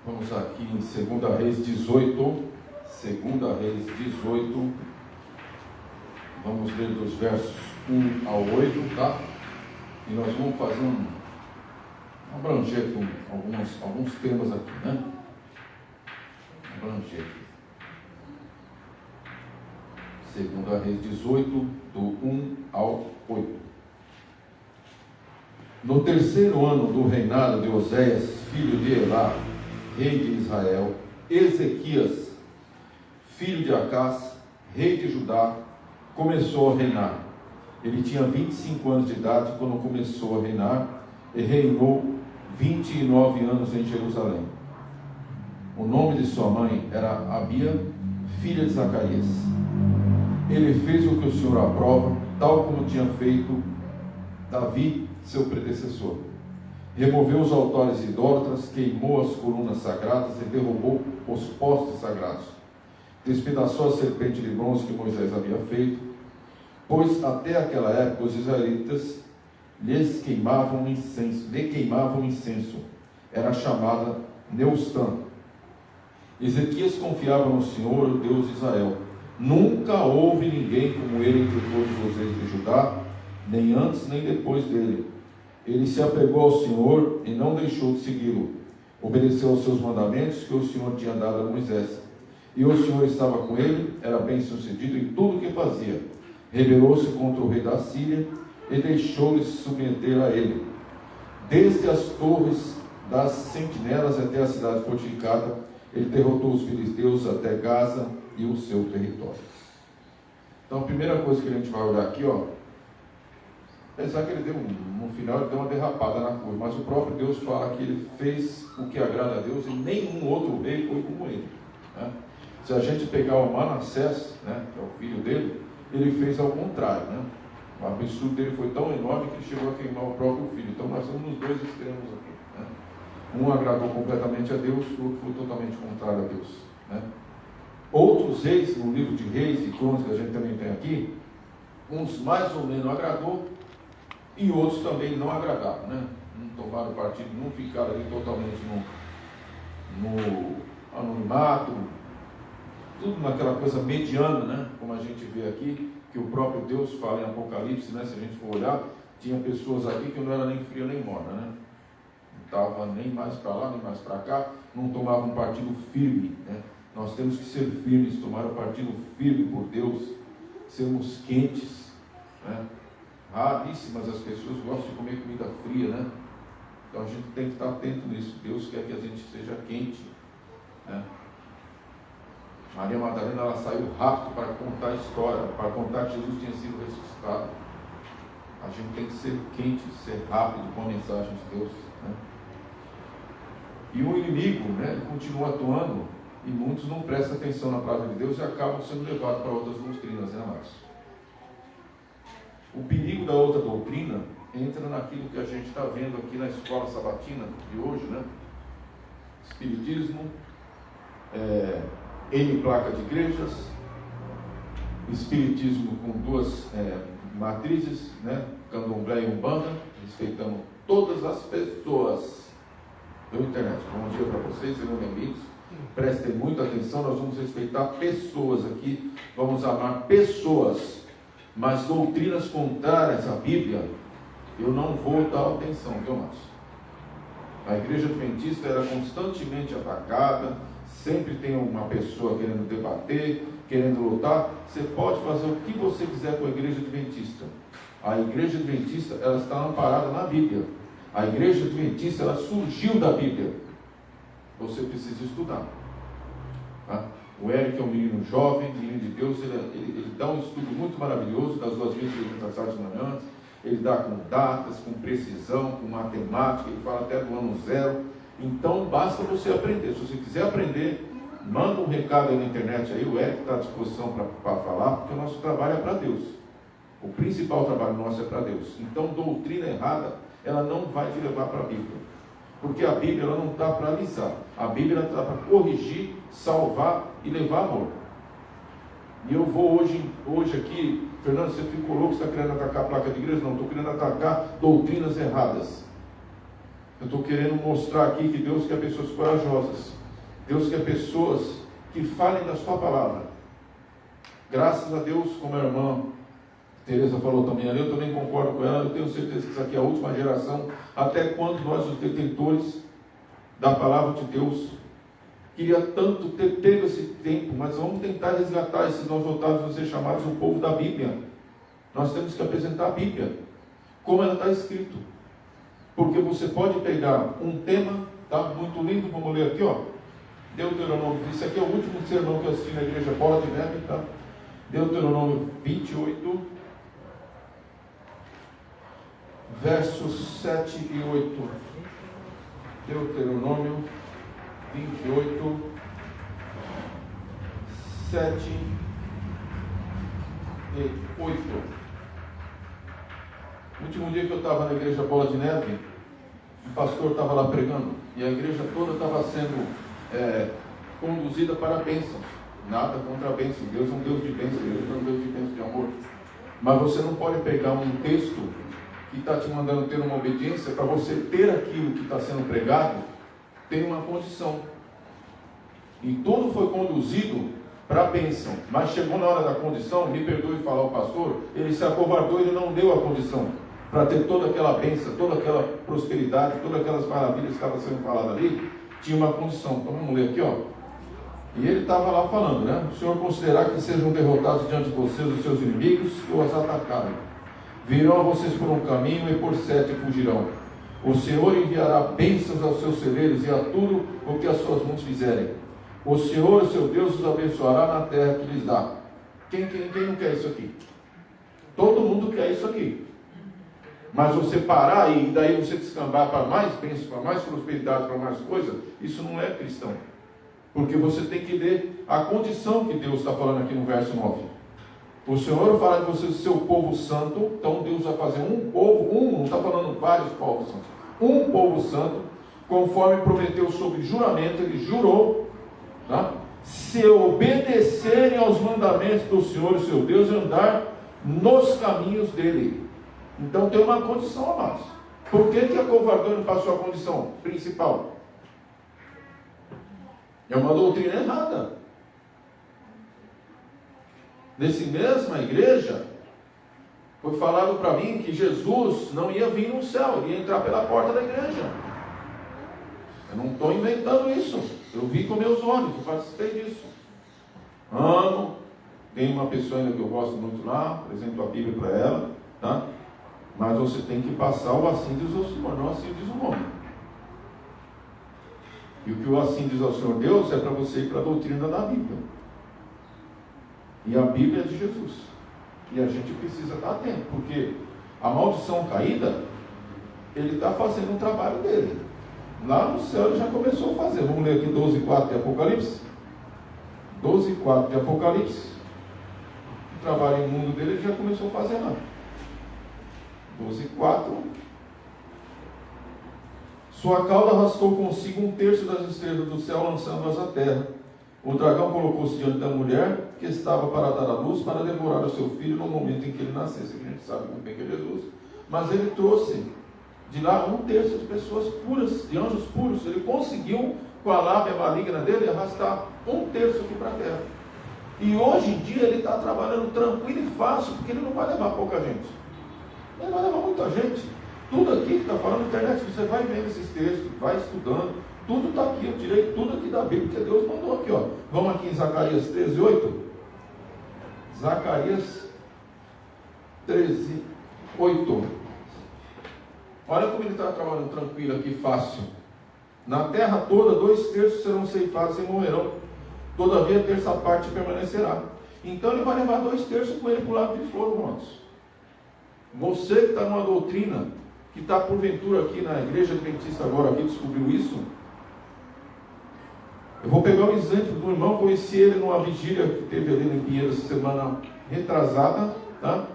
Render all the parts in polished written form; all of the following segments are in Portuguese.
Vamos aqui em 2 Reis 18, 2 Reis 18, vamos ler dos versos 1 ao 8, tá? E nós vamos fazer abranger aqui alguns temas aqui, né? Abranger aqui. 2 Reis 18, do 1 ao 8. No terceiro ano do reinado de Oséias, filho de Elá, rei de Israel, Ezequias, filho de Acás, rei de Judá, começou a reinar. Ele tinha 25 anos de idade quando começou a reinar e reinou 29 anos em Jerusalém. O nome de sua mãe era Abia, filha de Zacarias. Ele fez o que o Senhor aprova, tal como tinha feito Davi, seu predecessor. Removeu os altares idólatras, queimou as colunas sagradas e derrubou os postes sagrados. Despedaçou a serpente de bronze que Moisés havia feito, pois até aquela época os israelitas lhe queimavam incenso. Era chamada Neustã. Ezequias confiava no Senhor, o Deus de Israel. Nunca houve ninguém como ele entre todos os reis de Judá, nem antes nem depois dele. Ele se apegou ao Senhor e não deixou de segui-lo. Obedeceu aos seus mandamentos que o Senhor tinha dado a Moisés. E o Senhor estava com ele, era bem sucedido em tudo o que fazia. Rebelou-se contra o rei da Síria e deixou-lhe se submeter a ele. Desde as torres das sentinelas até a cidade fortificada, ele derrotou os filisteus até Gaza e o seu território. Então a primeira coisa que a gente vai olhar aqui, pensar que ele no final ele deu uma derrapada na curva, mas o próprio Deus fala que ele fez o que agrada a Deus e nenhum outro rei foi como ele, né? Se a gente pegar o Manassés, né, que é o filho dele, ele fez ao contrário, né? O absurdo dele foi tão enorme que ele chegou a queimar o próprio filho. Então nós estamos nos dois extremos aqui, né? Um agradou completamente a Deus, o outro foi totalmente contrário a Deus, né? Outros reis, no livro de Reis e Crônicas que a gente também tem aqui, uns mais ou menos agradou e outros também não agradaram, né? Não tomaram partido, não ficaram ali totalmente no anonimato, tudo naquela coisa mediana, né? Como a gente vê aqui, que o próprio Deus fala em Apocalipse, né? Se a gente for olhar, tinha pessoas aqui que não era nem fria nem morna, né? Não estava nem mais para lá, nem mais para cá, não tomavam um partido firme, né? Nós temos que ser firmes, tomar um partido firme por Deus, sermos quentes, né? Raríssimas as pessoas gostam de comer comida fria, né? Então a gente tem que estar atento nisso. Deus quer que a gente seja quente, né? Maria Madalena, ela saiu rápido para contar a história, para contar que Jesus tinha sido ressuscitado. A gente tem que ser quente, ser rápido com a mensagem de Deus, né? E o inimigo, né, ele continua atuando e muitos não prestam atenção na palavra de Deus e acabam sendo levados para outras doutrinas, né, Marcos? O perigo da outra doutrina entra naquilo que a gente está vendo aqui na escola sabatina de hoje, né? Espiritismo, N placa de igrejas, espiritismo com duas matrizes, né? Candomblé e Umbanda, respeitando todas as pessoas. Deu internet. Bom dia para vocês, sejam bem-vindos. Prestem muita atenção, nós vamos respeitar pessoas aqui, vamos amar pessoas, mas doutrinas contrárias à Bíblia, eu não vou dar atenção, viu, Márcio? A igreja adventista era constantemente atacada, sempre tem uma pessoa querendo debater, querendo lutar. Você pode fazer o que você quiser com a igreja adventista. A igreja adventista, ela está amparada na Bíblia. A igreja adventista, ela surgiu da Bíblia. Você precisa estudar, tá? O Eric é um menino jovem, menino de Deus, ele dá um estudo muito maravilhoso das 2.300 tardes manhãs, ele dá com datas, com precisão, com matemática, ele fala até do ano zero. Então basta você aprender. Se você quiser aprender, manda um recado aí na internet, aí o Eric está à disposição para falar, porque o nosso trabalho é para Deus. O principal trabalho nosso é para Deus. Então doutrina errada, ela não vai te levar para a Bíblia. Porque a Bíblia ela não está para alisar. A Bíblia está para corrigir, salvar e levar amor. E eu vou hoje aqui, Fernando, você ficou louco, você está querendo atacar a placa de igreja? Não, estou querendo atacar doutrinas erradas. Eu estou querendo mostrar aqui que Deus quer pessoas corajosas. Deus quer pessoas que falem da sua palavra. Graças a Deus, como a irmã Tereza falou também ali, eu também concordo com ela. Eu tenho certeza que isso aqui é a última geração. Até quando nós, os detentores da palavra de Deus, queria tanto ter pego esse tempo, mas vamos tentar resgatar se nós voltarmos a ser chamados o povo da Bíblia. Nós temos que apresentar a Bíblia como ela está escrito, porque você pode pegar um tema, tá muito lindo, vamos ler aqui, ó, Deuteronômio, isso aqui é o último sermão que eu assisti na igreja Bola de Neve, tá? Deuteronômio 28, versos 7 e 8, Deuteronômio 28, 7 e 8. No último dia que eu estava na igreja Bola de Neve, o pastor estava lá pregando, e a igreja toda estava sendo conduzida para bênçãos. Nada contra a bênção. Deus é um Deus de bênção, Deus é um Deus de bênção, de amor. Mas você não pode pegar um texto que está te mandando ter uma obediência, para você ter aquilo que está sendo pregado, tem uma condição. E tudo foi conduzido para a bênção. Mas chegou na hora da condição, me perdoe falar o pastor, ele se acovardou, ele não deu a condição para ter toda aquela bênção, toda aquela prosperidade, todas aquelas maravilhas que estavam sendo faladas ali. Tinha uma condição. Então vamos ler aqui, ó. E ele estava lá falando, né? O Senhor considerar que sejam derrotados diante de vocês os seus inimigos que os atacaram. Virão a vocês por um caminho e por 7 fugirão. O Senhor enviará bênçãos aos seus celeiros e a tudo o que as suas mãos fizerem. O Senhor, o seu Deus, os abençoará na terra que lhes dá. Quem não quer isso aqui? Todo mundo quer isso aqui. Mas você parar e daí você descambar para mais bênçãos, para mais prosperidade, para mais coisas, isso não é cristão. Porque você tem que ler a condição que Deus está falando aqui no verso 9. O Senhor fará de vocês o seu povo santo. Então Deus vai fazer um povo, não está falando vários povos santos, um povo santo, conforme prometeu sob juramento, ele jurou, tá? Se obedecerem aos mandamentos do Senhor, seu Deus, e andar nos caminhos dele. Então tem uma condição, amados. Por que a covardão não passou a condição principal? É uma doutrina errada. Nessa mesma igreja, foi falado para mim que Jesus não ia vir no céu, ele ia entrar pela porta da igreja. Eu não estou inventando isso. Eu vi com meus olhos, eu participei disso. Amo, tem uma pessoa ainda que eu gosto muito lá, apresento a Bíblia para ela, tá? Mas você tem que passar o assim diz o Senhor, não assim diz o homem. E o que o assim diz ao Senhor Deus é para você ir para a doutrina da Bíblia. E a Bíblia é de Jesus. E a gente precisa estar atento, porque a maldição caída, ele está fazendo o trabalho dele. Lá no céu ele já começou a fazer. Vamos ler aqui 12:4 de Apocalipse. 12:4 de Apocalipse. O trabalho imundo dele ele já começou a fazer lá. 12:4. Sua cauda arrastou consigo 1/3 das estrelas do céu, lançando-as à terra. O dragão colocou-se diante da mulher que estava para dar à luz, para devorar o seu filho no momento em que ele nascesse. A gente sabe muito bem que é Jesus. Mas ele trouxe de lá 1/3 de pessoas puras, de anjos puros. Ele conseguiu, com a lábia maligna dele, arrastar 1/3 aqui para a terra. E hoje em dia ele está trabalhando tranquilo e fácil, porque ele não vai levar pouca gente. Ele vai levar muita gente. Tudo aqui que está falando na internet, você vai vendo esses textos, vai estudando, tudo está aqui, eu tirei tudo aqui da Bíblia, que Deus mandou aqui, ó. Vamos aqui em Zacarias 13:8. Zacarias 13:8. Olha como ele está trabalhando tranquilo aqui, fácil. Na terra toda, 2/3 serão ceifados e morrerão. Todavia, a terça parte permanecerá. Então ele vai levar 2/3 com ele para o lado de fora, irmãos. Você que está numa doutrina, que está porventura aqui na igreja adventista agora, aqui descobriu isso. Eu vou pegar um exemplo do irmão, conheci ele numa vigília que teve ali em Pinheiros semana retrasada, tá?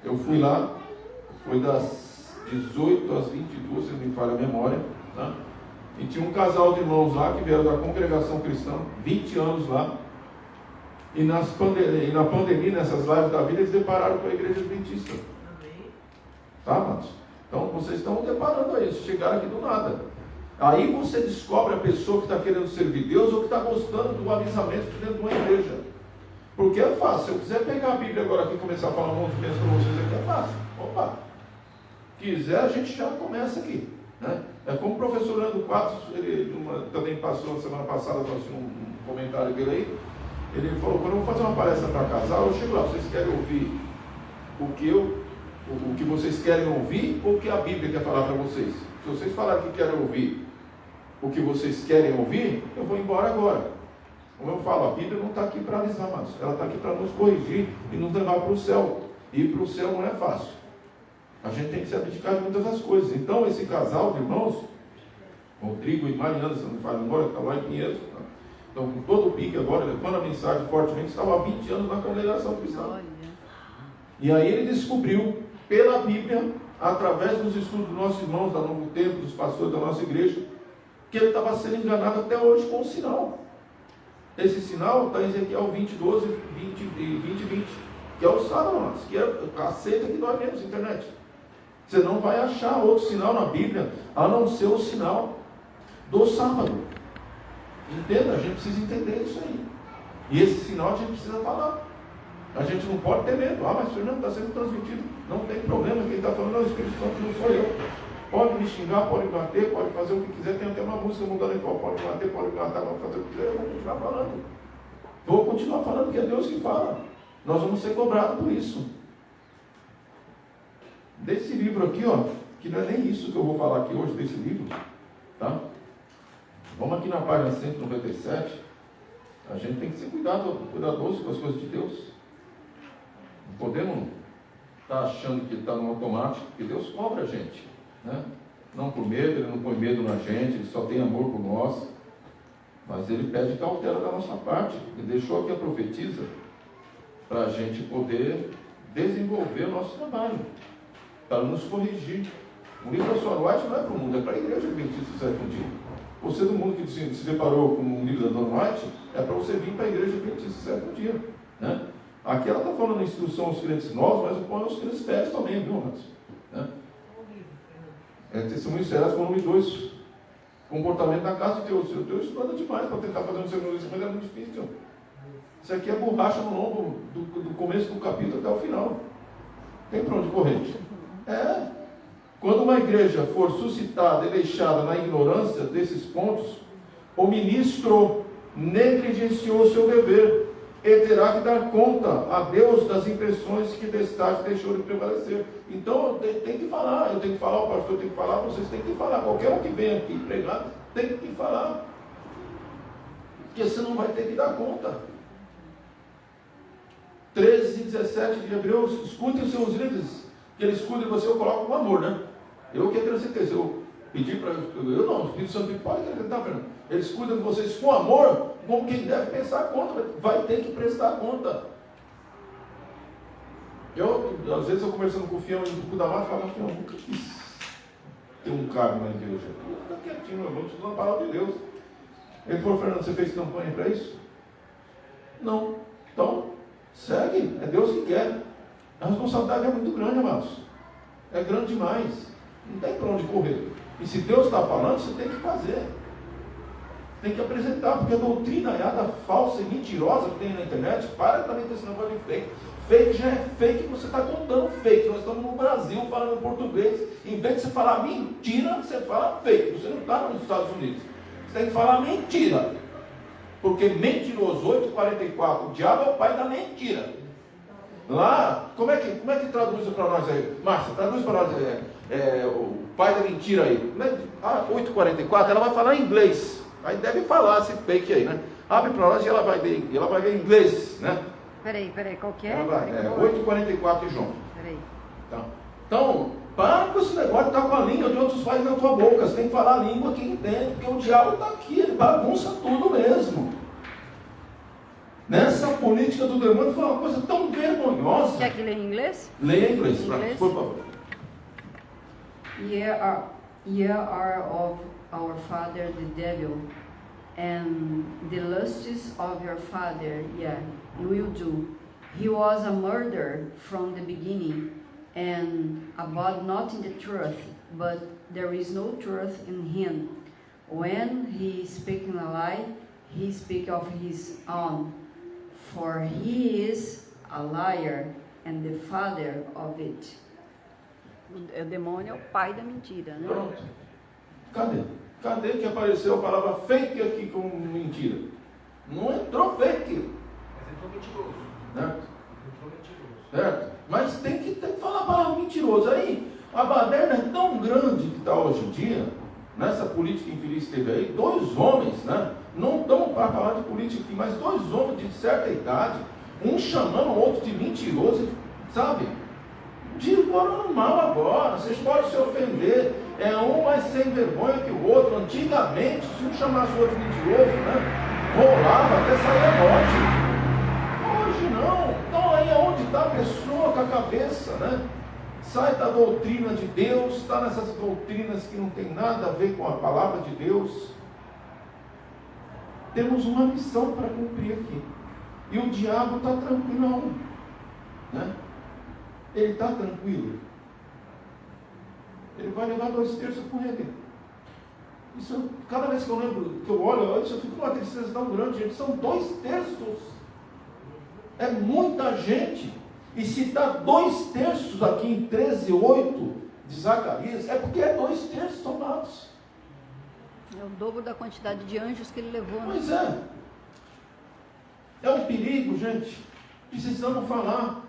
Eu fui lá, foi das 18 às 22, se não me falha a memória, tá? E tinha um casal de irmãos lá que vieram da congregação cristã, 20 anos lá. E na pandemia, nessas lives da vida, eles depararam com a igreja adventista. Tá, amados? Então vocês estão deparando a isso, chegaram aqui do nada. Aí você descobre a pessoa que está querendo servir Deus ou que está gostando do alisamento de dentro de uma igreja. Porque é fácil. Se eu quiser pegar a Bíblia agora aqui e começar a falar um monte de coisas para vocês aqui, é fácil. Opa! Quiser, a gente já começa aqui. Né? É como o professor Leandro Quadros, ele também passou semana passada, nós tínhamos um comentário dele aí. Ele falou, quando eu vou fazer uma palestra para casal, eu chego lá, vocês querem ouvir o que vocês querem ouvir ou o que a Bíblia quer falar para vocês? Se vocês falarem que querem ouvir o que vocês querem ouvir, eu vou embora agora. Como eu falo, a Bíblia não está aqui para alisar, mas ela está aqui para nos corrigir e nos levar para o céu. E ir para o céu não é fácil. A gente tem que se abdicar de muitas das coisas. Então, esse casal de irmãos, Rodrigo e Mariana, se não me falha agora, está lá em Pinheiros, tá? Então, com todo o pique agora, levando a mensagem fortemente, estava há 20 anos na congregação cristã. E aí ele descobriu, pela Bíblia, através dos estudos dos nossos irmãos da Novo Tempo, dos pastores da nossa igreja, que ele estava sendo enganado até hoje com um sinal. Esse sinal está em Ezequiel 20, 12, 20 e 20, que é o sábado, que é a seita que nós vemos na internet. Você não vai achar outro sinal na Bíblia, a não ser o sinal do sábado. Entenda, a gente precisa entender isso aí. E esse sinal a gente precisa falar. A gente não pode ter medo. Ah, mas Fernando, está sendo transmitido. Não tem problema, quem está falando é o Espírito Santo, não sou eu. Pode me xingar, pode me bater, pode fazer o que quiser. Tem até uma música mudando em qual pode me bater, pode me matar, pode fazer o que quiser. Eu vou continuar falando. Vou continuar falando, que é Deus que fala. Nós vamos ser cobrados por isso. Desse livro aqui, ó, que não é nem isso que eu vou falar aqui hoje, desse livro, tá? Vamos aqui na página 197. A gente tem que ser cuidadoso com as coisas de Deus. Não podemos estar achando que está no automático, porque Deus cobra a gente, né? Não por medo, Ele não põe medo na gente, Ele só tem amor por nós, mas Ele pede cautela da nossa parte. Ele deixou aqui a profetisa para a gente poder desenvolver o nosso trabalho, para nos corrigir. O livro da Sua White não é para o mundo, é para a igreja adventista do sétimo dia. Você do mundo que se deparou com o livro da Dona White, é para você vir para a igreja adventista do sétimo dia, né? Aqui ela está falando instrução aos crentes novos, mas põe aos crentes velhos também, viu, irmãos? Né? É Testemunho Serás, volume 2. Comportamento da casa de Deus. Deus estuda demais para tentar fazer um segundo livro, mas é muito difícil. Isso aqui é borracha no lombo do começo do capítulo até o final. Tem para onde correr. Quando uma igreja for suscitada e deixada na ignorância desses pontos, o ministro negligenciou o seu dever. Ele terá que dar conta a Deus das impressões que destaque deixou de prevalecer. Então eu tenho que falar, eu tenho que falar, o pastor tem que falar, vocês têm que falar. Qualquer um que vem aqui pregar tem que falar. Porque você não vai ter que dar conta. 13 e 17 de Hebreus, escutem os seus líderes, que eles cuidem de você, eu coloco com amor, né? Eu que acrescentei, se eu pedir para... Eu não, o Espírito Santo pode acrescentar, Fernando. Eles cuidam de vocês com amor, como quem deve prestar conta, vai ter que prestar conta. Às vezes eu conversando com o Fião em Duque da Mata, eu falo, Fião, nunca quis ter um cargo na igreja. Fica quietinho, eu vou estudando a palavra de Deus. Ele falou, Fernando, você fez campanha para isso? Não. Então, segue, é Deus que quer. A responsabilidade é muito grande, amados. É grande demais. Não tem para onde correr. E se Deus está falando, você tem que fazer. Tem que apresentar, porque a doutrinaiada falsa e mentirosa que tem na internet, para também com esse negócio de fake. Fake já é fake, você está contando fake. Nós estamos no Brasil falando português. Em vez de você falar mentira, você fala fake. Você não está nos Estados Unidos. Você tem que falar mentira. Porque mentiroso, 8:44, o diabo é o pai da mentira. Lá, como é que traduz para nós aí? Márcia, traduz para nós o pai da mentira aí. 8:44, ela vai falar em inglês. Aí deve falar esse fake aí, né? Abre para nós e ela vai ler em inglês, né? Peraí, qual que é? 8:44 João. Peraí. Então, para com esse negócio de estar com a língua de outros pais na tua boca. Você tem que falar a língua que entende, porque o diabo está aqui, ele bagunça tudo mesmo. Nessa política do demônio foi uma coisa tão vergonhosa. Quer que leia em inglês? Leia em inglês, por favor. Ye are of our father the devil, and the lusts of your father, you will do. He was a murderer from the beginning, and abode not in the truth, but there is no truth in him. When he is speaking a lie, he speaks of his own, for he is a liar and the father of it. O demônio é o pai da mentira, né? Pronto. Cadê? Cadê que apareceu a palavra fake aqui com mentira? Não entrou fake. Mas entrou mentiroso. Certo? Entrou mentiroso. Certo? Mas tem que falar a palavra mentiroso. Aí, a baderna é tão grande que está hoje em dia, nessa política infeliz que teve aí, 2 homens, né? Não estamos para falar de política aqui, mas 2 homens de certa idade, um chamando o outro de mentiroso, sabe? Falando mal agora, vocês podem se ofender, é um mais sem vergonha que o outro. Antigamente, se um chamasse o outro mentiroso, né? Rolava até sair a morte. Hoje não. Então aí é onde está a pessoa com a cabeça, né? Sai da doutrina de Deus, está nessas doutrinas que não tem nada a ver com a palavra de Deus. Temos uma missão para cumprir aqui. E o diabo está tranquilo, né? Ele está tranquilo. Ele vai levar 2 terços com ele. Isso, cada vez que eu lembro, que eu olho, eu fico numa tristeza tão grande, gente. São 2 terços. É muita gente. E se está 2 terços aqui em 13:8 de Zacarias, é porque é 2 terços tomados. É o dobro da quantidade de anjos que ele levou, né? Pois é. É um perigo, gente. Precisamos falar.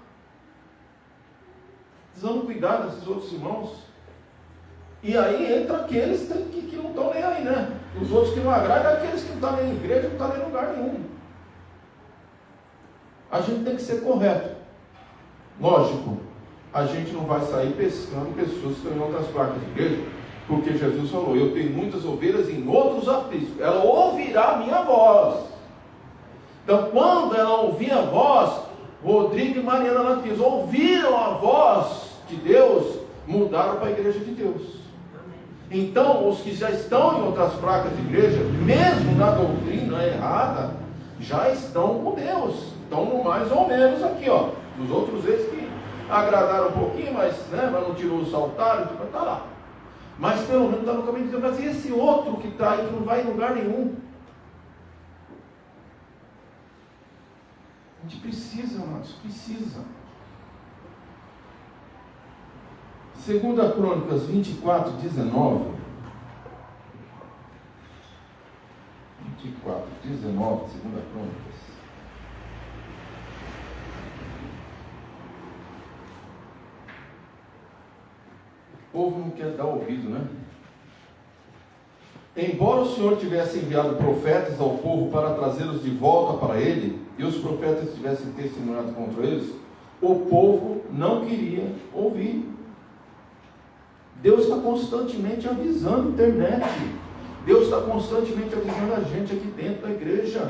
Precisamos cuidar desses outros irmãos. E aí entra aqueles que não estão nem aí, né? Os outros que não agradam, aqueles que não estão nem na igreja, não estão nem em lugar nenhum. A gente tem que ser correto. Lógico, a gente não vai sair pescando pessoas que estão em outras placas de igreja, porque Jesus falou, eu tenho muitas ovelhas em outros apriscos, ela ouvirá a minha voz. Então, quando ela ouvir a voz, Rodrigo e Mariana Lantiz ouviram a voz de Deus, mudaram para a igreja de Deus. Então, os que já estão em outras placas de igreja, mesmo na doutrina errada, já estão com Deus. Estão no mais ou menos aqui, ó. Os outros eles que agradaram um pouquinho, mas não tirou o saltário, está lá. Mas pelo menos está no caminho de Deus. Mas e esse outro que está aí, que não vai em lugar nenhum? A gente precisa, amados, precisa. 2 Crônicas 24, 19. 24, 19, 2 Crônicas. O povo não quer dar ouvido, né? Embora o Senhor tivesse enviado profetas ao povo para trazê-los de volta para ele, e os profetas tivessem testemunhado contra eles, o povo não queria ouvir. Deus está constantemente avisando, internet. Deus está constantemente avisando a gente aqui dentro da igreja.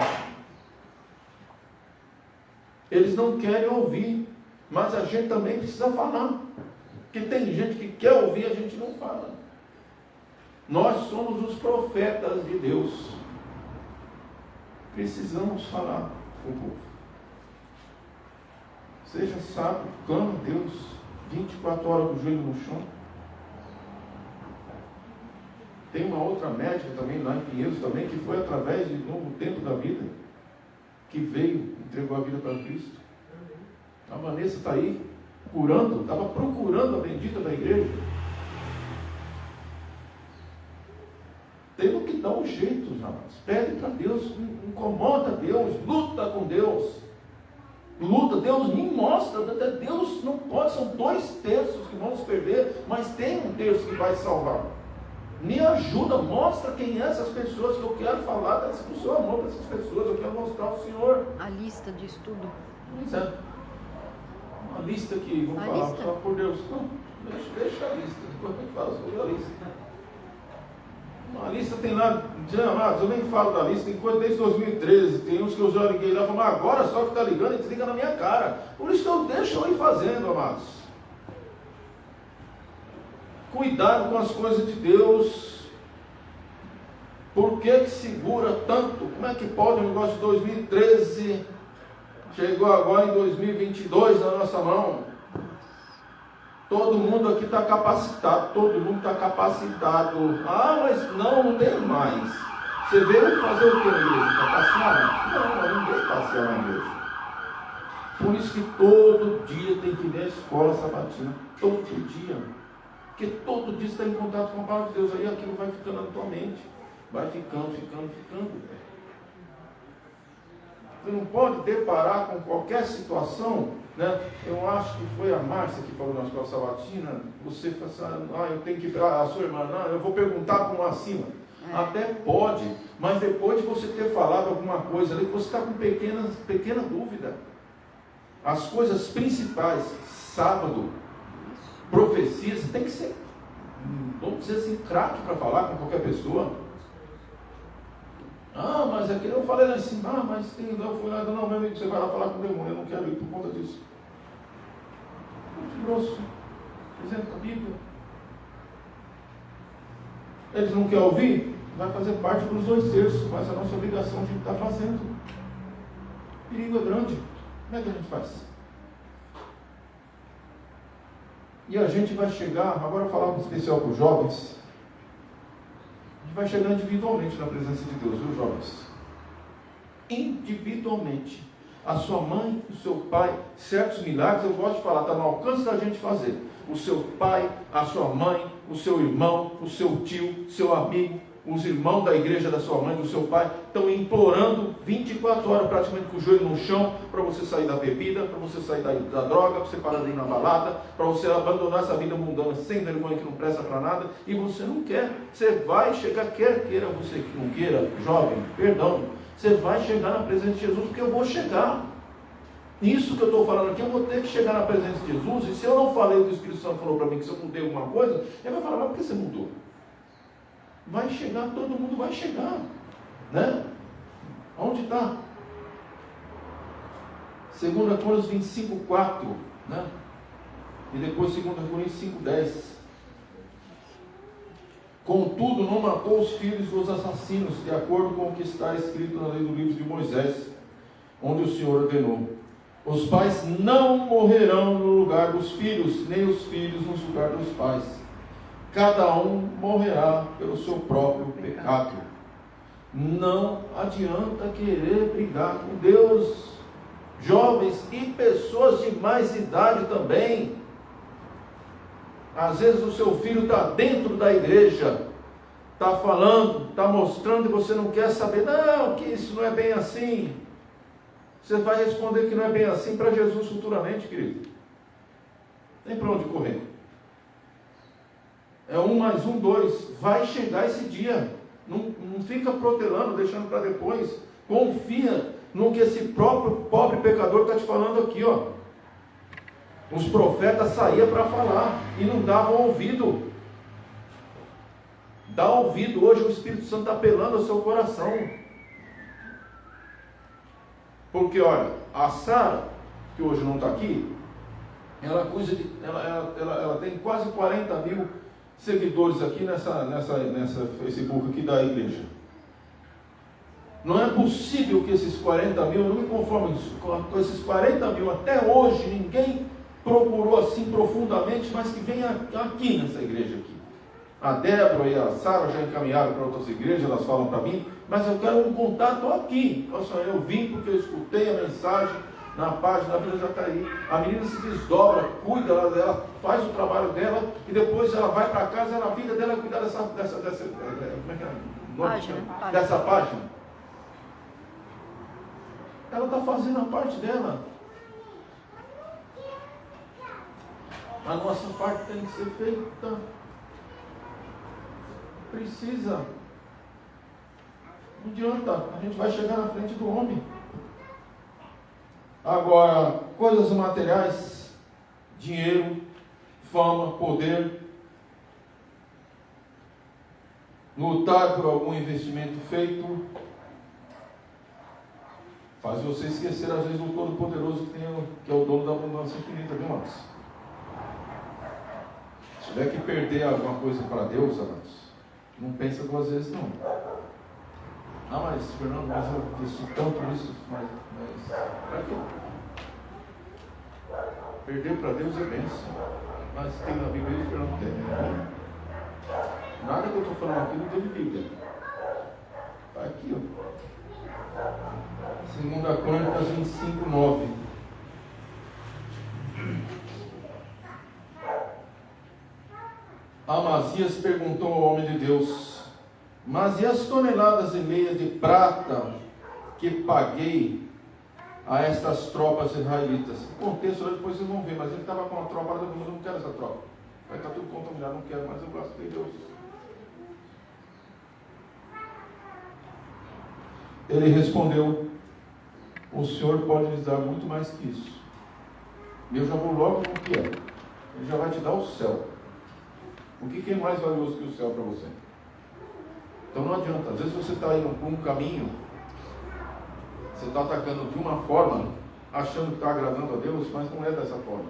Eles não querem ouvir, mas a gente também precisa falar. Porque tem gente que quer ouvir, a gente não fala. Nós somos os profetas de Deus. Precisamos falar com o povo. Seja sábio, clama a Deus, 24 horas com o joelho no chão. Tem uma outra médica também lá em Pinheiros também, que foi através de Novo Tempo da Vida, que veio, entregou a vida para Cristo. A Vanessa está aí, curando, estava procurando a bendita da igreja. Temos que dar um jeito, amados. Pede para Deus, incomoda Deus, luta com Deus. Luta, Deus me mostra, Deus não pode, são 2 terços que vão se perder, mas tem 1 terço que vai salvar. Me ajuda, mostra quem é essas pessoas, que eu quero falar do seu amor para essas pessoas, eu quero mostrar o Senhor. A lista de estudo. Uma lista aqui, vamos falar, lista? só por Deus. Não, deixa a lista, depois a gente fala sobre a lista. Uma lista tem lá, amados, eu nem falo da lista, tem coisa desde 2013, tem uns que eu já liguei lá e falo, agora só que está ligando e desliga na minha cara. Por isso que eu deixo eu ir fazendo, amados. Cuidado com as coisas de Deus. Por que segura tanto? Como é que pode um negócio de 2013 chegou agora em 2022 na nossa mão? Todo mundo aqui está capacitado, todo mundo está capacitado. Ah, mas não tem mais. Você veio fazer o que na igreja? Para passear? Não, não veio passear na igreja. Por isso que todo dia tem que ir à escola sabatina. Todo dia. Porque todo dia você está em contato com a palavra de Deus. Aí aquilo vai ficando na tua mente. Vai ficando. Você não pode deparar com qualquer situação, né? Eu acho que foi a Márcia que falou na escola sabatina. Você fala assim, eu tenho que ir a sua irmã, não, eu vou perguntar para uma acima. Até pode, mas depois de você ter falado alguma coisa ali, você está com pequena dúvida. As coisas principais, sábado, profecias, tem que ser, vamos dizer assim, craque para falar com qualquer pessoa. Ah, mas aqui eu falei lá em cima, mas tem, eu fui lá, não, meu amigo, você vai lá falar com o demônio, eu não quero ir por conta disso. Muito grosso, exemplo da Bíblia. Eles não querem ouvir? Vai fazer parte dos 2/3, mas a nossa obrigação a gente está fazendo. O perigo é grande. Como é que a gente faz? E a gente vai chegar, agora eu vou falar um especial para os jovens. A gente vai chegar individualmente na presença de Deus, viu, jovens? Individualmente. A sua mãe, o seu pai, certos milagres, eu gosto de falar, está no alcance da gente fazer. O seu pai, a sua mãe, o seu irmão, o seu tio, seu amigo, os irmãos da igreja da sua mãe, do seu pai, estão implorando 24 horas praticamente com o joelho no chão, para você sair da bebida, para você sair da droga, para você parar de ir na balada, para você abandonar essa vida mundana sem vergonha que não presta para nada, e você não quer. Você vai chegar, quer queira você que não queira, jovem, perdão, você vai chegar na presença de Jesus, porque eu vou chegar. Isso que eu estou falando aqui, eu vou ter que chegar na presença de Jesus, e se eu não falei o que o Espírito Santo falou para mim, que se eu mudei alguma coisa, ele vai falar, mas por que você mudou? Vai chegar, todo mundo vai chegar, né? Onde está? 2 Coríntios 25:4, né? E depois 2 Coríntios 5:10. Contudo, não matou os filhos dos assassinos, de acordo com o que está escrito na lei do livro de Moisés, onde o Senhor ordenou: os pais não morrerão no lugar dos filhos, nem os filhos no lugar dos pais. Cada um morrerá pelo seu próprio pecado. Não adianta querer brigar com Deus. Jovens e pessoas de mais idade também. Às vezes o seu filho está dentro da igreja, está falando, está mostrando e você não quer saber. Não, que isso não é bem assim. Você vai responder que não é bem assim para Jesus futuramente, querido. Tem para onde correr. É 1 mais 1, 2. Vai chegar esse dia. Não fica protelando, deixando para depois. Confia no que esse próprio pobre pecador está te falando aqui, ó. Os profetas saíam para falar e não davam ouvido. Dá ouvido. Hoje o Espírito Santo está apelando ao seu coração. Porque, olha, a Sara, que hoje não está aqui, ela tem quase 40 mil seguidores aqui nessa Facebook aqui da igreja. Não é possível que esses 40 mil, eu não me conformo com esses 40 mil, até hoje ninguém procurou assim profundamente, mas que venha aqui nessa igreja aqui. A Débora e a Sara já encaminharam para outras igrejas, elas falam para mim, mas eu quero um contato aqui. Eu vim porque eu escutei a mensagem na página da Vila Jacareí. A menina se desdobra, cuida, ela faz o trabalho dela e depois ela vai para casa, a vida dela é cuidar dessa como é que é? Dessa página. Ela está fazendo a parte dela. A nossa parte tem que ser feita. Precisa. Não adianta, a gente vai chegar na frente do homem. Agora, coisas materiais, dinheiro, fama, poder, lutar por algum investimento feito, faz você esquecer às vezes do Todo-Poderoso que é o dono da abundância infinita, viu, irmãos? Se tiver que perder alguma coisa para Deus, amados, não pensa 2 vezes não. Ah, mas Fernando, mas eu investi tanto nisso, mas para quê? Perder para Deus é bênção. Mas tem na Bíblia isso que não tem. Nada que eu estou falando aqui não tem de Bíblia. Está aqui, ó. 2 Crônicas 25, 9. Amazias perguntou ao homem de Deus: mas e as toneladas e meias de prata que paguei a estas tropas israelitas? O contexto lá depois vocês vão ver, mas ele estava com a tropa, eu não quero essa tropa. Vai estar tudo contaminado, não quero, mas eu gostei de Deus. Ele respondeu: o Senhor pode lhes dar muito mais que isso. E eu já vou logo no que é. Ele já vai te dar o céu. O que é mais valioso que o céu para você? Então não adianta. Às vezes você está indo por um caminho, você está atacando de uma forma, achando que está agradando a Deus, mas não é dessa forma.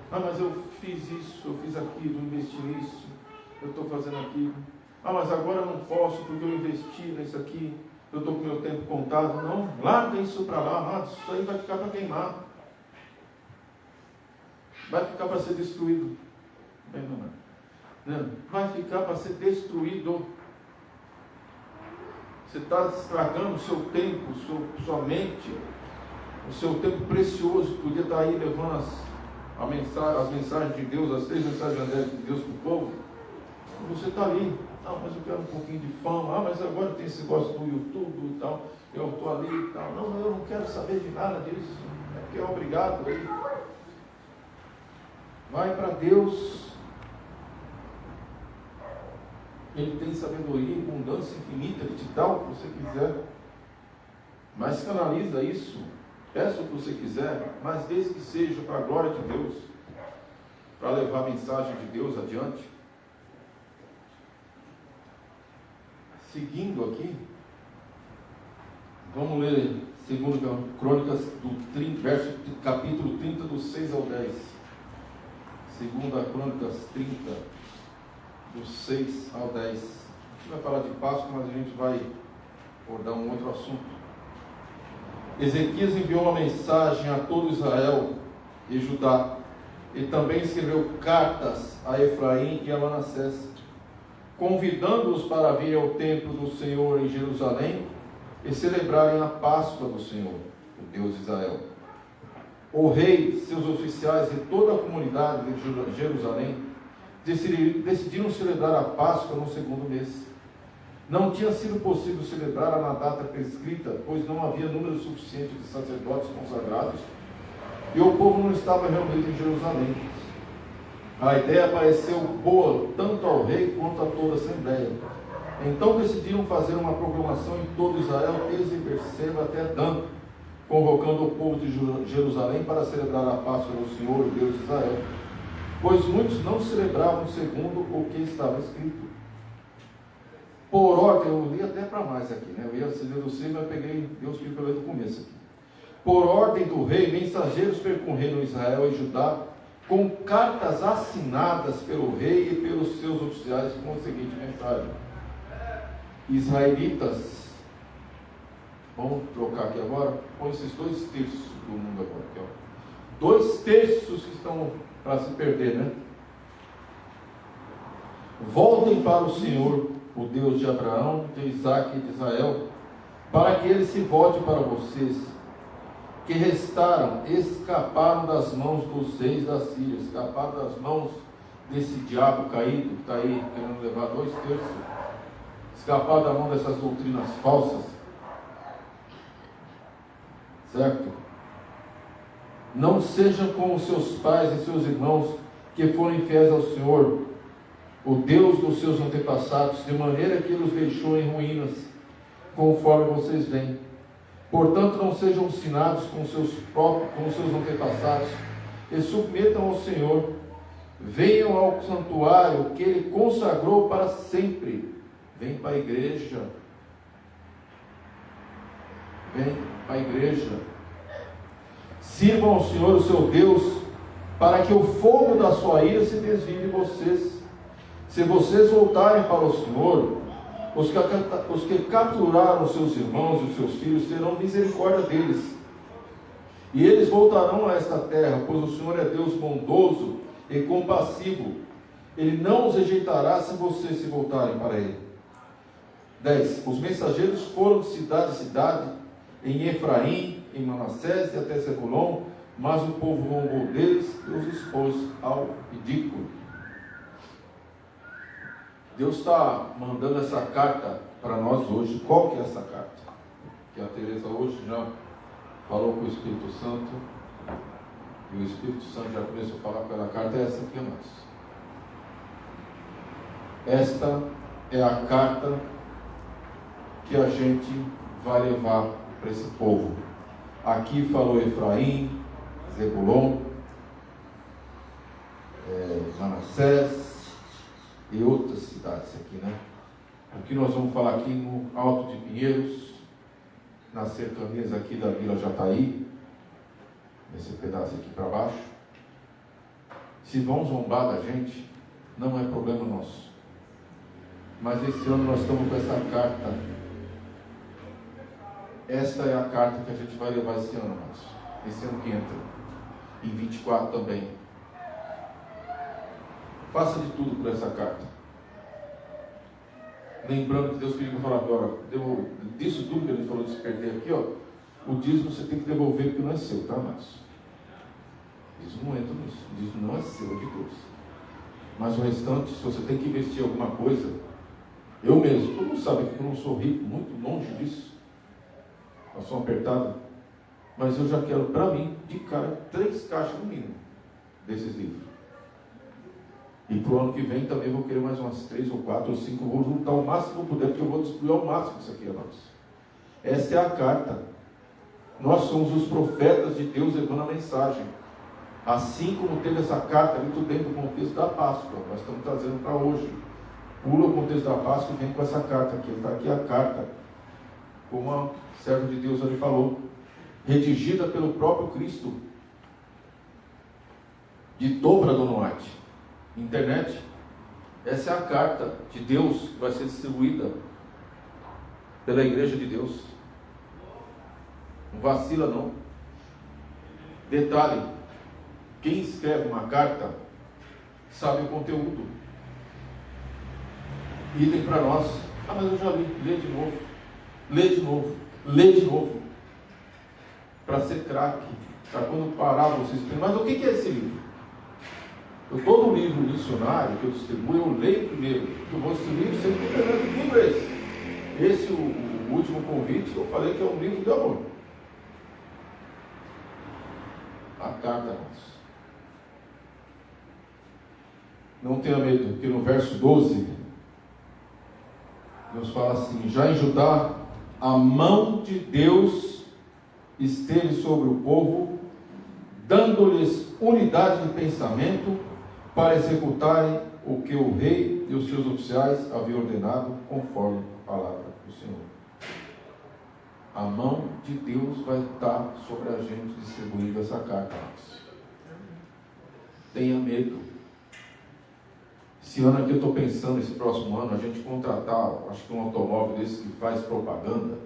Ah, mas eu fiz isso, eu fiz aquilo, investi nisso, eu estou fazendo aquilo. Ah, mas agora eu não posso porque eu investi nisso aqui, eu estou com o meu tempo contado. Não, larga isso para lá, amado, isso aí vai ficar para queimar. Vai ficar para ser destruído. Bem, não é? Vai ficar para ser destruído. Você está estragando o seu tempo, sua mente, o seu tempo precioso, que podia estar aí levando as mensagens de Deus, as 3 mensagens angélicas de Deus para o povo. E você está ali: não, mas eu quero um pouquinho de fama. Ah, mas agora tem esse negócio do YouTube e tal, eu estou ali e tal. Não, eu não quero saber de nada disso, é porque é obrigado aí. Vai para Deus. Ele tem sabedoria e abundância infinita, Ele te dá o que você quiser. Mas canaliza isso, peça o que você quiser, mas desde que seja para a glória de Deus, para levar a mensagem de Deus adiante. Seguindo aqui, vamos ler 2 Crônicas, capítulo 30, do 6 ao 10. 2 Crônicas 30, do 6 ao 10. A gente vai falar de Páscoa, mas a gente vai abordar um outro assunto. Ezequias enviou uma mensagem a todo Israel e Judá, e também escreveu cartas a Efraim e a Manassés, convidando-os para vir ao templo do Senhor em Jerusalém e celebrarem a Páscoa do Senhor, o Deus de Israel. O rei, seus oficiais e toda a comunidade de Jerusalém decidiram celebrar a Páscoa no 2º mês. Não tinha sido possível celebrá-la na data prescrita, pois não havia número suficiente de sacerdotes consagrados e o povo não estava reunido em Jerusalém. A ideia pareceu boa tanto ao rei quanto a toda a assembleia. Então decidiram fazer uma proclamação em todo Israel, desde Berseba até Dan, convocando o povo de Jerusalém para celebrar a Páscoa do Senhor, o Deus de Israel, pois muitos não celebravam segundo o que estava escrito. Por ordem, eu li até para mais aqui, né? Eu ia acender o sino, mas peguei Deus que pelo do começo aqui. Por ordem do rei, mensageiros percorreram Israel e Judá com cartas assinadas pelo rei e pelos seus oficiais com a seguinte mensagem: israelitas, vamos trocar aqui agora, põe esses 2 terços do mundo agora, aqui, ó. 2 terços que estão para se perder, né? Voltem para o Senhor, o Deus de Abraão, de Isaac e de Israel, para que ele se volte para vocês, que restaram, escaparam das mãos dos reis da Síria, escaparam das mãos desse diabo caído, que está aí querendo levar 2 terços, escaparam da mão dessas doutrinas falsas, certo? Não sejam como os seus pais e seus irmãos, que foram infiéis ao Senhor, o Deus dos seus antepassados, de maneira que ele os deixou em ruínas, conforme vocês veem. Portanto, não sejam ensinados com seus antepassados, e submetam ao Senhor. Venham ao santuário que ele consagrou para sempre. Vem para a igreja. Vem para a igreja. Sirvam ao Senhor, o seu Deus, para que o fogo da sua ira se desvie de vocês. Se vocês voltarem para o Senhor, os que capturaram seus irmãos e os seus filhos terão misericórdia deles, E eles voltarão a esta terra, pois o Senhor é Deus bondoso e compassivo. Ele não os rejeitará se vocês se voltarem para Ele. 10. Os mensageiros foram de cidade em cidade, em Efraim, em Manassés e até Zebulon, mas o povo roubou deles e os expôs ao ridículo. Deus está mandando essa carta para nós hoje. Qual que é essa carta? Que a Teresa hoje já falou com o Espírito Santo, e o Espírito Santo já começou a falar com ela. A carta é essa aqui, amados. Esta é a carta que a gente vai levar para esse povo. Aqui falou Efraim, Zebulon, Manassés e outras cidades aqui, né? O que nós vamos falar aqui no Alto de Pinheiros, nas cercanias aqui da Vila Jataí, nesse pedaço aqui para baixo. Se vão zombar da gente, não é problema nosso. Mas esse ano nós estamos com essa carta. Esta é a carta que a gente vai levar esse ano, irmãos. Esse ano que entra. Em 24 também. Faça de tudo por essa carta. Lembrando que Deus pediu para falar agora, disso tudo que a gente falou de se perder aqui, ó, o dízimo você tem que devolver porque não é seu, tá, irmãos? Isso não entra nisso. O dízimo não é seu, é de Deus. Mas o restante, se você tem que investir em alguma coisa, eu mesmo, todo mundo sabe que eu não sou rico, muito longe disso. Eu sou apertado, mas eu já quero para mim, de cara, 3 caixas no mínimo desses livros. E para o ano que vem também vou querer mais umas 3 ou 4 ou 5, vou juntar o máximo que eu puder, porque eu vou distribuir ao máximo isso aqui, irmãos. Essa é a carta. Nós somos os profetas de Deus levando a mensagem. Assim como teve essa carta ali, tudo dentro do contexto da Páscoa, nós estamos trazendo para hoje. Pula o contexto da Páscoa e vem com essa carta aqui. Está aqui a carta, como a serva de Deus ali falou, redigida pelo próprio Cristo. Ditou para Dona White. Internet. Essa é a carta de Deus que vai ser distribuída pela Igreja de Deus. Não vacila não. Detalhe, quem escreve uma carta sabe o conteúdo. Idem para nós. Ah, mas eu já li. Lê de novo. Lê de novo. Lê de novo. Para ser craque. Para quando parar vocês. Mas o que é esse livro? Todo livro missionário que eu distribuo, eu leio primeiro. Eu vou distribuir sempre o primeiro livro é esse. Esse, o último convite, eu falei que é um livro de amor. A carta, irmãos. Não tenha medo, porque no verso 12, Deus fala assim: já em Judá, a mão de Deus esteve sobre o povo, dando-lhes unidade de pensamento, para executarem o que o rei e os seus oficiais haviam ordenado, conforme a palavra do Senhor. A mão de Deus vai estar sobre a gente distribuindo essa carta. Tenha medo. Esse ano aqui eu estou pensando, esse próximo ano, a gente contratar, acho que um automóvel desse que faz propaganda,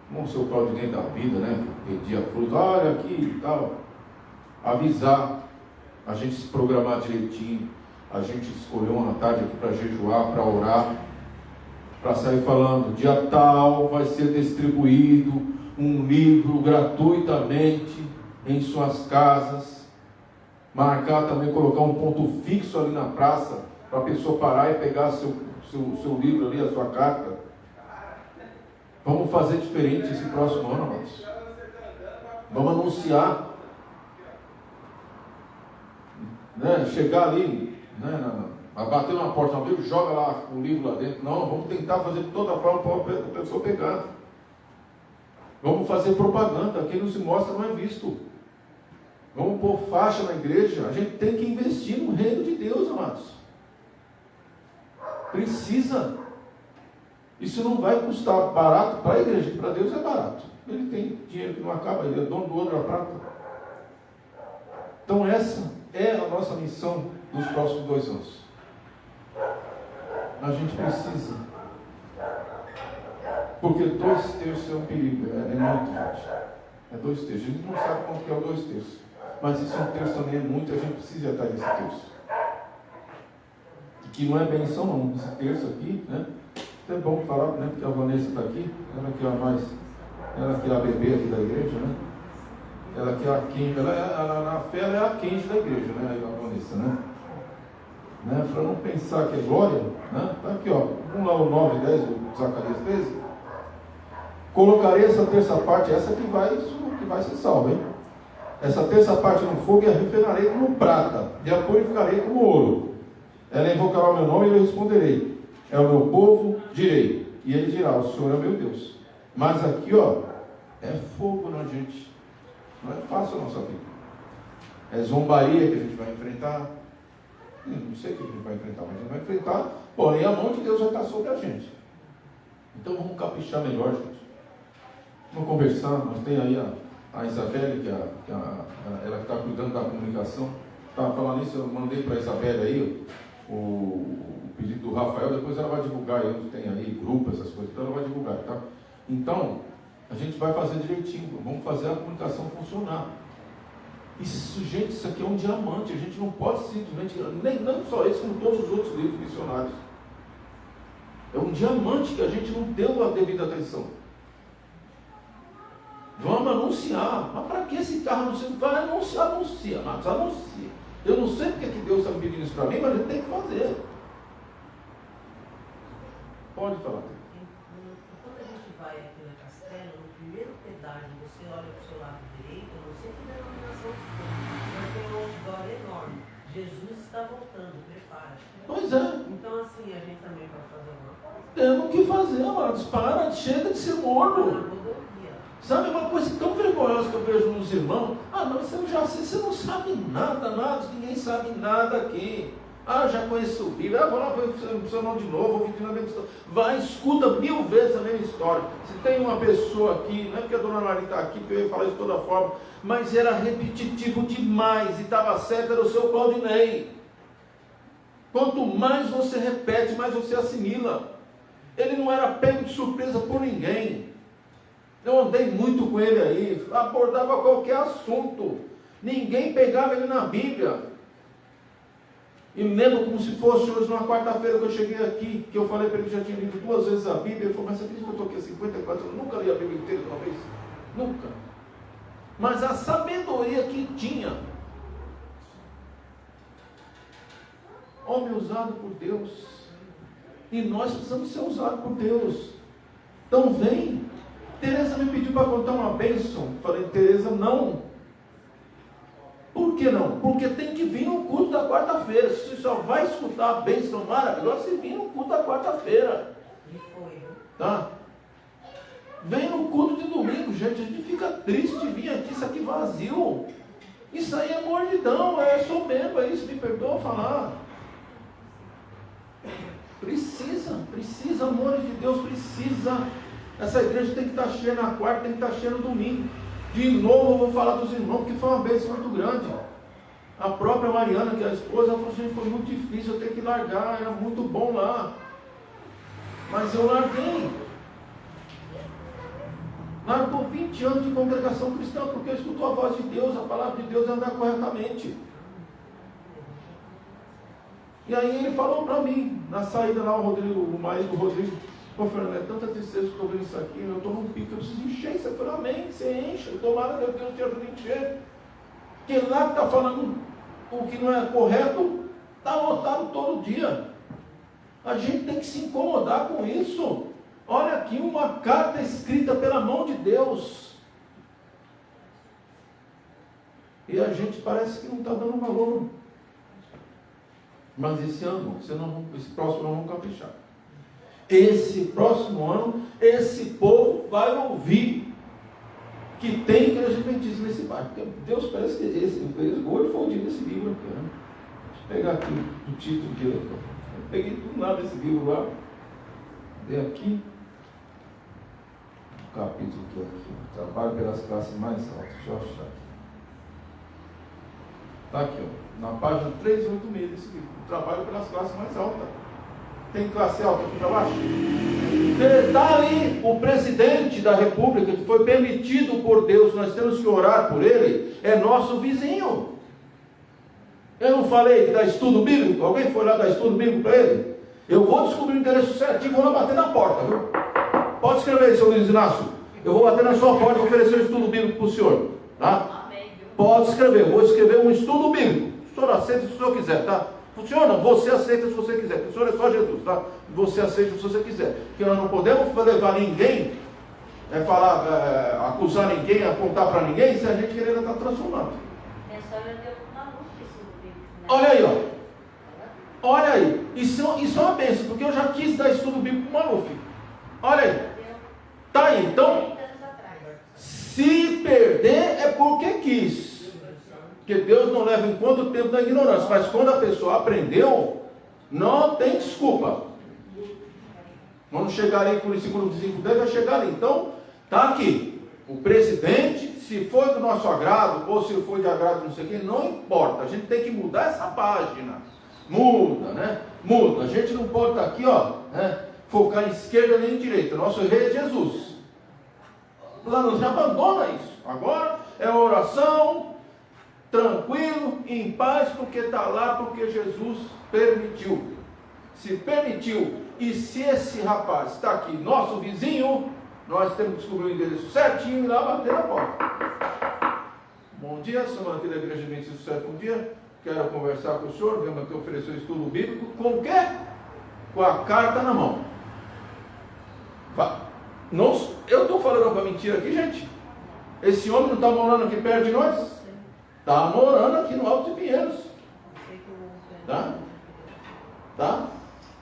não o seu Claudinei da vida, né, que vendia fruta, olha aqui e tal, avisar, a gente se programar direitinho, a gente escolher uma tarde aqui para jejuar, para orar, para sair falando, dia tal vai ser distribuído um livro gratuitamente em suas casas, marcar também, colocar um ponto fixo ali na praça, para a pessoa parar e pegar seu livro ali, a sua carta. Vamos fazer diferente esse próximo ano, amados. Vamos anunciar. Né? Chegar ali, né? Bater na porta, joga lá o livro lá dentro. Não, vamos tentar fazer de toda forma para a pessoa pegar. Vamos fazer propaganda. Quem não se mostra não é visto. Vamos pôr faixa na igreja. A gente tem que investir no reino de Deus, amados. Precisa. Isso não vai custar barato para a igreja, para Deus é barato. Ele tem dinheiro que não acaba, ele é dono do ouro da prata. Então essa é a nossa missão dos próximos 2 anos. A gente precisa. Porque 2 terços é um perigo, é muito forte. É 2 terços. A gente não sabe quanto que é o 2 terços. Mas isso 1 terço também é muito, a gente precisa ir atrás desse terço. Que não é benção não, esse terço aqui, né? É bom falar, né? Porque a Vanessa está aqui, ela que é a mais, ela que é a bebê aqui da igreja, né? Ela que é a quente, ela na fé ela é a quente da igreja, né? A Vanessa, né? Para não pensar que é glória, né? Tá aqui, ó, vamos lá o 9 e 10 do Zacarias 13. Colocarei essa terça parte, essa que vai ser salva, hein? Essa terça parte no fogo e a refinarei como prata, e a purificarei como ouro. Ela invocará o meu nome e eu responderei. É o meu povo, direi. E ele dirá, o Senhor é o meu Deus. Mas aqui, ó, é fogo na gente. Não é fácil a nossa vida. É zombaria que a gente vai enfrentar. Não sei o que a gente vai enfrentar, mas a gente vai enfrentar. Porém, a mão de Deus vai estar sobre a gente. Então vamos caprichar melhor, gente. Vamos conversar. Nós tem aí a Isabelle, ela que está cuidando da comunicação. Estava falando isso, eu mandei para a Isabelle aí o pedido do Rafael, depois ela vai divulgar aí onde tem aí grupo, essas coisas, então ela vai divulgar, tá? Então, a gente vai fazer direitinho, vamos fazer a comunicação funcionar. Isso, gente, isso aqui é um diamante, a gente não pode simplesmente, não só esse, como todos os outros livros missionários. É um diamante que a gente não deu a devida atenção. Vamos anunciar, mas para que esse carro anuncia? Vai anuncia, mas anuncia. Eu não sei porque que Deus está me pedindo isso para mim, mas ele tem que fazer. Pode falar. Quando a gente vai aqui na Castelo, no primeiro pedágio, você olha para o seu lado direito, eu não sei que denominação que for, mas tem um outdoor enorme. Jesus está voltando, prepara. Pois é. Então assim, a gente também vai fazer uma coisa. Temos que fazer, amados. Para, chega de ser morno. Na rodovia. Sabe, uma coisa tão vergonhosa que eu vejo nos irmãos. Não, você não sabe nada, ninguém sabe nada aqui. Já conheço o Bíblia, vou lá ver o seu nome de novo, vou ouvir a mesma história. Vai, escuta 1000 vezes a mesma história. Se tem uma pessoa aqui, não é porque a dona Maria está aqui, porque eu ia falar isso de toda forma, mas era repetitivo demais, e estava certo, era o seu Claudinei. Quanto mais você repete, mais você assimila. Ele não era pego de surpresa por ninguém. Eu andei muito com ele aí, abordava qualquer assunto. Ninguém pegava ele na Bíblia. E me lembro como se fosse hoje, numa quarta-feira que eu cheguei aqui, que eu falei para ele que já tinha lido 2 vezes a Bíblia. Ele falou, mas você acredita que eu estou aqui há 54 anos? Nunca li a Bíblia inteira de uma vez? Nunca. Mas a sabedoria que tinha. Homem usado por Deus. E nós precisamos ser usados por Deus. Então vem. Tereza me pediu para contar uma bênção. Falei, Tereza, não. Por que não? Porque tem que vir no culto da quarta-feira. Você só vai escutar a bênção maravilhosa se vir no culto da quarta-feira. E foi, né? Tá? Vem no culto de domingo, gente. A gente fica triste de vir aqui, isso aqui vazio. Isso aí é mordidão, é soberba, é isso, me perdoa falar. Precisa, amor de Deus, precisa. Essa igreja tem que estar cheia na quarta, tem que estar cheia no domingo. De novo eu vou falar dos irmãos, porque foi uma bênção muito grande. A própria Mariana, que é a esposa, ela falou assim, foi muito difícil, eu tenho que largar, era muito bom lá. Mas eu larguei. Largou 20 anos de congregação cristã, porque escutou a voz de Deus, a palavra de Deus, e andar corretamente. E aí ele falou para mim, na saída lá, o marido do Rodrigo, Fernando, é tanta tristeza que eu estou vendo isso aqui, eu estou num pico, eu preciso encher isso. Eu falei, amém, você enche, tomara que Deus te ajude a encher. Porque lá que está falando o que não é correto, está lotado todo dia. A gente tem que se incomodar com isso. Olha aqui uma carta escrita pela mão de Deus. E a gente parece que não está dando valor. Mas esse próximo ano vamos caprichar. Esse próximo ano, esse povo vai ouvir que tem igreja adventista nesse bairro. Porque Deus parece que hoje foi o dia desse livro aqui, né? Deixa eu pegar aqui o título dele. Eu peguei tudo lá desse livro lá. Dei aqui. O capítulo que é aqui. Trabalho pelas classes mais altas. Deixa eu achar aqui. Está aqui, ó, na página 386 desse livro. Trabalho pelas classes mais altas. Tem classe alta aqui para baixo? Está ali o presidente da república, que foi permitido por Deus, nós temos que orar por ele, é nosso vizinho. Eu não falei que dá estudo bíblico? Alguém foi lá dar estudo bíblico para ele? Eu vou descobrir o endereço certinho e vou lá bater na porta, viu? Pode escrever aí, seu Luiz Inácio. Eu vou bater na sua porta e oferecer um estudo bíblico para o senhor, tá? Pode escrever, eu vou escrever um estudo bíblico. O senhor aceita se o senhor quiser, tá? Funciona, você aceita se você quiser, porque o senhor é só Jesus, tá? Você aceita se você quiser, porque nós não podemos levar ninguém, acusar ninguém, apontar para ninguém, se a gente querer estar transformando. Olha aí, ó. Olha aí, isso é uma bênção, porque eu já quis dar estudo bíblico para o Maluf. Olha aí, tá aí, então, se perder é porque quis. Porque Deus não leva em conta o tempo da ignorância. Mas quando a pessoa aprendeu, não tem desculpa. Vamos chegar ali com o versículo 5:10, vai chegar ali. Então, está aqui. O presidente, se foi do nosso agrado, ou se foi de agrado não sei o quê, não importa. A gente tem que mudar essa página. Muda, né? Muda. A gente não pode estar aqui, ó, né? Focar em esquerda nem em direita. Nosso rei é Jesus. Lá nos abandona isso. Agora é oração, tranquilo, em paz, porque está lá, porque Jesus permitiu. Se permitiu, e se esse rapaz está aqui, nosso vizinho, nós temos que descobrir o endereço certinho e ir lá bater na porta. Bom dia, semana aqui da Igreja de Adventista do Sétimo Dia. Quero conversar com o senhor, vemos aqui oferecer o estudo bíblico. Com o quê? Com a carta na mão. Não, eu estou falando uma mentira aqui, gente? Esse homem não está morando aqui perto de nós? Está morando aqui no Alto de Pinheiros. Tá?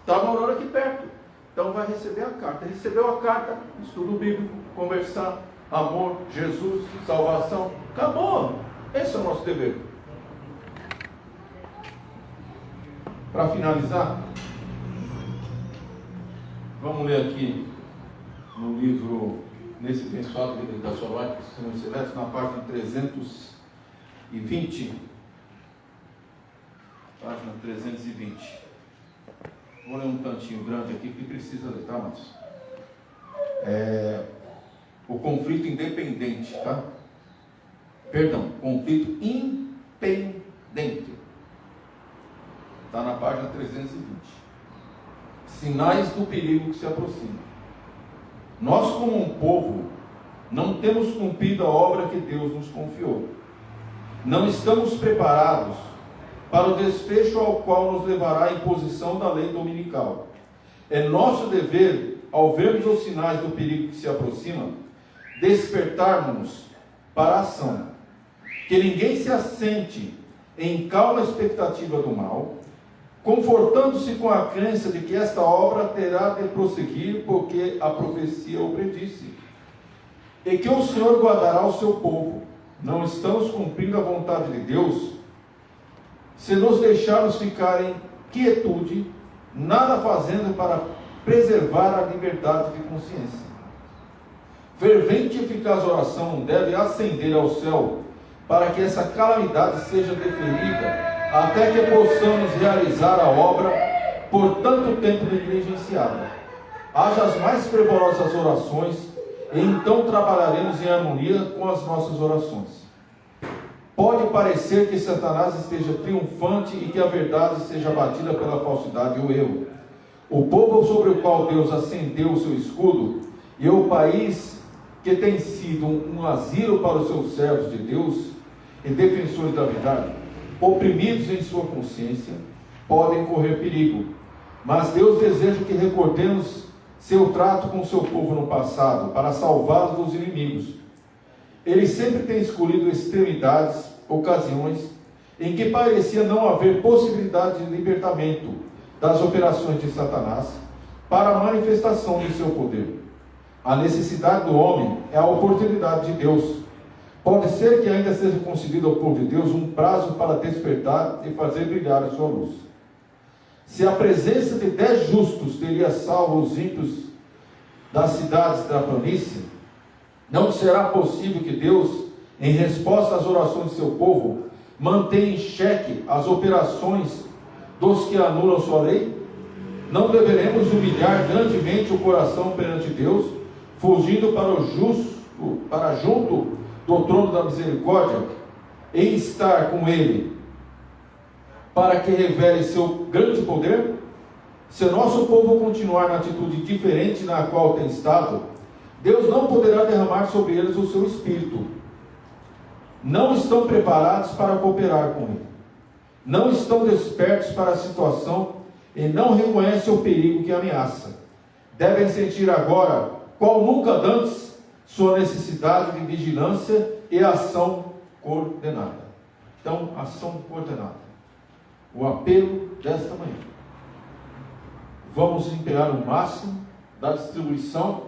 Está morando aqui perto. Então vai receber a carta. Recebeu a carta, estudo bíblico, conversar, amor, Jesus, salvação. Acabou. Esse é o nosso dever. Para finalizar, vamos ler aqui no livro, nesse abençoado livro da sua live, Senhor Celeste, na página 320. Página 320. Vou ler um tantinho grande aqui que precisa ler, tá, mas o conflito independente, tá? Perdão, conflito impendente. Está na página 320. Sinais do perigo que se aproxima. Nós, como um povo, não temos cumprido a obra que Deus nos confiou. Não estamos preparados para o desfecho ao qual nos levará a imposição da lei dominical. É nosso dever, ao vermos os sinais do perigo que se aproxima, despertarmos para a ação. Que ninguém se assente em calma expectativa do mal, confortando-se com a crença de que esta obra terá de prosseguir, porque a profecia o predisse, e que o Senhor guardará o seu povo. Não estamos cumprindo a vontade de Deus se nos deixarmos ficar em quietude, nada fazendo para preservar a liberdade de consciência. Fervente e eficaz oração deve ascender ao céu para que essa calamidade seja deferida, até que possamos realizar a obra por tanto tempo negligenciada. Haja as mais fervorosas orações, e então trabalharemos em harmonia com as nossas orações. Pode parecer que Satanás esteja triunfante e que a verdade seja abatida pela falsidade e o erro. O povo sobre o qual Deus acendeu o seu escudo, e o país que tem sido um asilo para os seus servos de Deus e defensores da verdade, oprimidos em sua consciência, podem correr perigo. Mas Deus deseja que recordemos seu trato com o seu povo no passado, para salvá-los dos inimigos. Ele sempre tem escolhido extremidades, ocasiões, em que parecia não haver possibilidade de libertamento das operações de Satanás, para a manifestação de seu poder. A necessidade do homem é a oportunidade de Deus. Pode ser que ainda seja concedido ao povo de Deus um prazo para despertar e fazer brilhar a sua luz. Se a presença de 10 justos teria salvo os ímpios das cidades da planície, não será possível que Deus, em resposta às orações de seu povo, mantenha em xeque as operações dos que anulam sua lei? Não deveremos humilhar grandemente o coração perante Deus, fugindo para junto do trono da misericórdia, e estar com Ele, para que revele seu grande poder? Se nosso povo continuar na atitude diferente na qual tem estado, Deus não poderá derramar sobre eles o seu Espírito. Não estão preparados para cooperar com Ele. Não estão despertos para a situação e não reconhecem o perigo que ameaça. Devem sentir agora, qual nunca antes, sua necessidade de vigilância e ação coordenada. Então, ação coordenada. O apelo desta manhã. Vamos empenhar o máximo da distribuição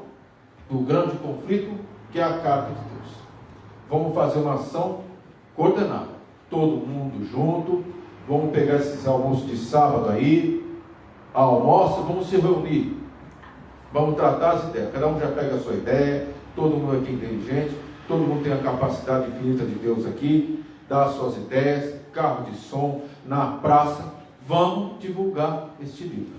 do grande conflito, que é a carta de Deus. Vamos fazer uma ação coordenada. Todo mundo junto. Vamos pegar esses almoços de sábado aí, almoço, vamos se reunir. Vamos tratar as ideias. Cada um já pega a sua ideia. Todo mundo aqui é inteligente. Todo mundo tem a capacidade infinita de Deus aqui. Dá as suas ideias. Carro de som, na praça. Vamos divulgar este livro.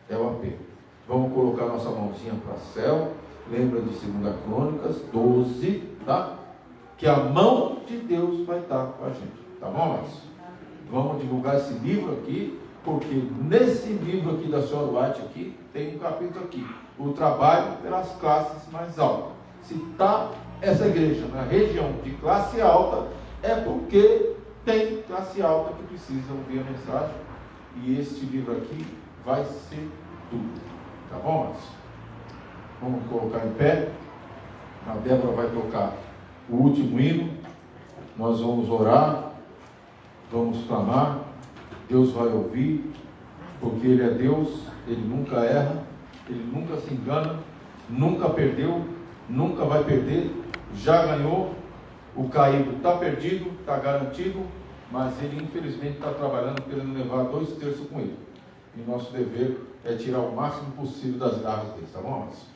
É o apelo. Vamos colocar nossa mãozinha para o céu. Lembra de 2 Crônicas 12, tá? Que a mão de Deus vai estar com a gente. Tá bom, Márcio? Vamos divulgar esse livro aqui, porque nesse livro aqui da senhora White aqui, tem um capítulo aqui. O trabalho pelas classes mais altas. Se está essa igreja na região de classe alta, é porque tem classe alta que precisa ouvir a mensagem. E este livro aqui vai ser tudo. Tá bom, Márcio? Vamos colocar em pé. A Débora vai tocar o último hino. Nós vamos orar. Vamos clamar. Deus vai ouvir. Porque Ele é Deus. Ele nunca erra. Ele nunca se engana. Nunca perdeu. Nunca vai perder. Já ganhou. O caído está perdido. Está garantido. Mas Ele infelizmente está trabalhando, querendo levar 2/3 com Ele. E nosso dever é tirar o máximo possível das garras dele. Tá bom, Márcio?